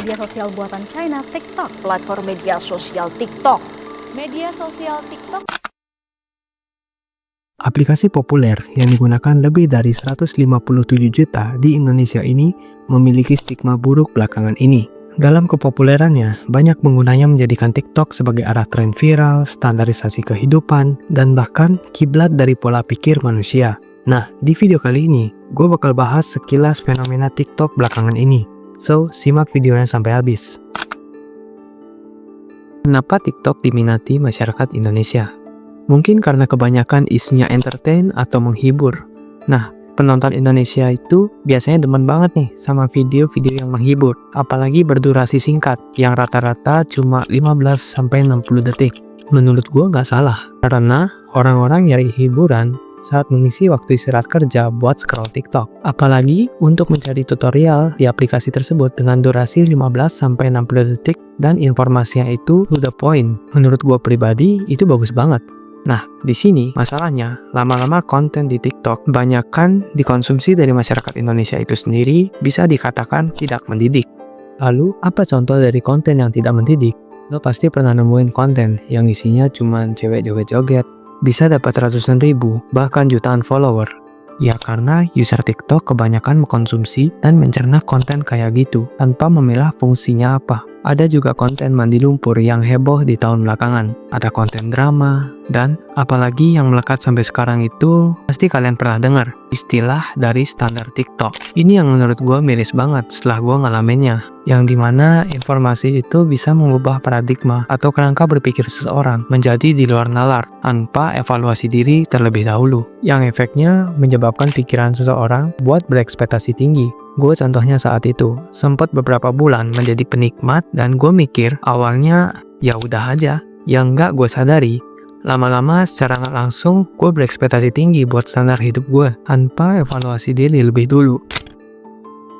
Media sosial buatan China, TikTok. Platform media sosial TikTok. Media sosial TikTok. Aplikasi populer yang digunakan lebih dari 157 juta di Indonesia ini memiliki stigma buruk belakangan ini. Dalam kepopulerannya, banyak penggunanya menjadikan TikTok sebagai arah tren viral, standarisasi kehidupan, dan bahkan kiblat dari pola pikir manusia. Nah, di video kali ini, gue bakal bahas sekilas fenomena TikTok belakangan ini. So, simak videonya sampai habis. Kenapa TikTok diminati masyarakat Indonesia? Mungkin karena kebanyakan isinya entertain atau menghibur. Nah, penonton Indonesia itu biasanya demen banget nih sama video-video yang menghibur. Apalagi berdurasi singkat, yang rata-rata cuma 15-60 detik. Menurut gue nggak salah, karena orang-orang nyari hiburan saat mengisi waktu istirahat kerja buat scroll TikTok. Apalagi untuk mencari tutorial di aplikasi tersebut dengan durasi 15-60 detik dan informasinya itu to the point. Menurut gue pribadi, itu bagus banget. Nah, di sini masalahnya, lama-lama konten di TikTok banyakkan dikonsumsi dari masyarakat Indonesia itu sendiri bisa dikatakan tidak mendidik. Lalu, apa contoh dari konten yang tidak mendidik? Lo pasti pernah nemuin konten yang isinya cuma cewek joget-joget, bisa dapat ratusan ribu, bahkan jutaan follower. Ya karena user TikTok kebanyakan mengkonsumsi dan mencerna konten kayak gitu, tanpa memilah fungsinya apa. Ada juga konten mandi lumpur yang heboh di tahun belakangan. Ada konten drama, dan apalagi yang melekat sampai sekarang itu, pasti kalian pernah dengar istilah dari standar TikTok. Ini yang menurut gue miris banget setelah gue ngalaminnya. Yang dimana informasi itu bisa mengubah paradigma atau kerangka berpikir seseorang menjadi di luar nalar tanpa evaluasi diri terlebih dahulu. Yang efeknya menyebabkan pikiran seseorang buat berekspektasi tinggi. Gue contohnya saat itu, sempat beberapa bulan menjadi penikmat dan gue mikir awalnya ya udah aja. Yang nggak gue sadari, lama-lama secara nggak langsung gue berekspektasi tinggi buat standar hidup gue tanpa evaluasi diri lebih dulu.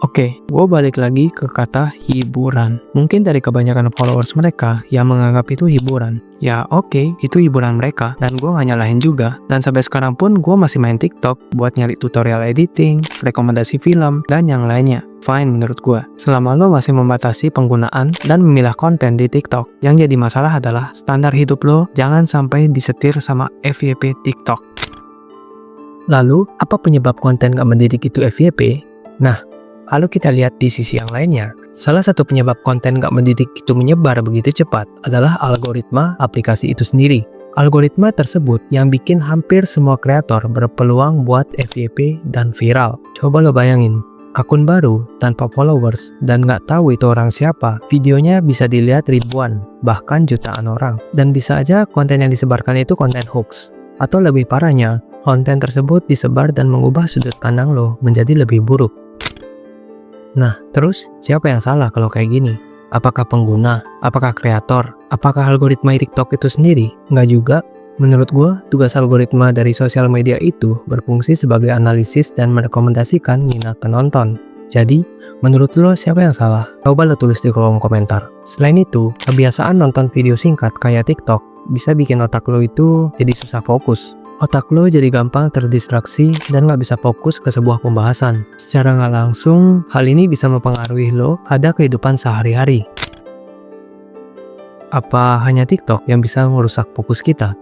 Oke, gue balik lagi ke kata hiburan. Mungkin dari kebanyakan followers mereka yang menganggap itu hiburan. Ya oke, itu hiburan mereka dan gue gak nyalahin juga. Dan sampai sekarang pun gue masih main TikTok buat nyari tutorial editing, rekomendasi film, dan yang lainnya. Fine menurut gue. Selama lo masih membatasi penggunaan dan memilah konten di TikTok. Yang jadi masalah adalah standar hidup lo jangan sampai disetir sama FYP TikTok. Lalu, apa penyebab konten gak mendidik itu FYP? Nah, lalu kita lihat di sisi yang lainnya. Salah satu penyebab konten gak mendidik itu menyebar begitu cepat adalah algoritma aplikasi itu sendiri. Algoritma tersebut yang bikin hampir semua kreator berpeluang buat FYP dan viral. Coba lo bayangin, akun baru tanpa followers dan gak tahu itu orang siapa, videonya bisa dilihat ribuan, bahkan jutaan orang. Dan bisa aja konten yang disebarkan itu konten hoax. Atau lebih parahnya, konten tersebut disebar dan mengubah sudut pandang lo menjadi lebih buruk. Nah, terus siapa yang salah kalau kayak gini? Apakah pengguna? Apakah kreator? Apakah algoritma TikTok itu sendiri? Nggak juga. Menurut gue, tugas algoritma dari sosial media itu berfungsi sebagai analisis dan merekomendasikan minat penonton. Jadi, menurut lo siapa yang salah? Coba lo tulis di kolom komentar. Selain itu, kebiasaan nonton video singkat kayak TikTok bisa bikin otak lo itu jadi susah fokus. Otak lo jadi gampang terdistraksi dan gak bisa fokus ke sebuah pembahasan. Secara gak langsung, hal ini bisa mempengaruhi lo pada kehidupan sehari-hari. Apa hanya TikTok yang bisa merusak fokus kita?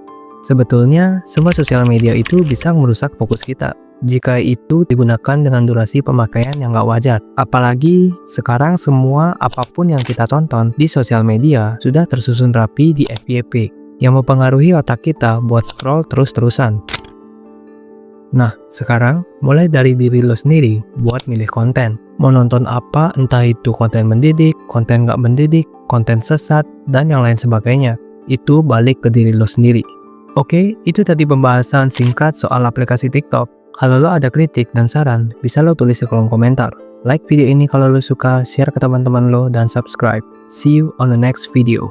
Sebetulnya, semua sosial media itu bisa merusak fokus kita jika itu digunakan dengan durasi pemakaian yang gak wajar. Apalagi sekarang semua apapun yang kita tonton di sosial media sudah tersusun rapi di FYP. Yang mempengaruhi otak kita buat scroll terus-terusan. Nah, sekarang mulai dari diri lo sendiri buat milih konten. Mau nonton apa, entah itu konten mendidik, konten gak mendidik, konten sesat, dan yang lain sebagainya. Itu balik ke diri lo sendiri. Oke, itu tadi pembahasan singkat soal aplikasi TikTok. Kalau lo ada kritik dan saran, bisa lo tulis di kolom komentar. Like video ini kalau lo suka, share ke teman-teman lo, dan subscribe. See you on the next video.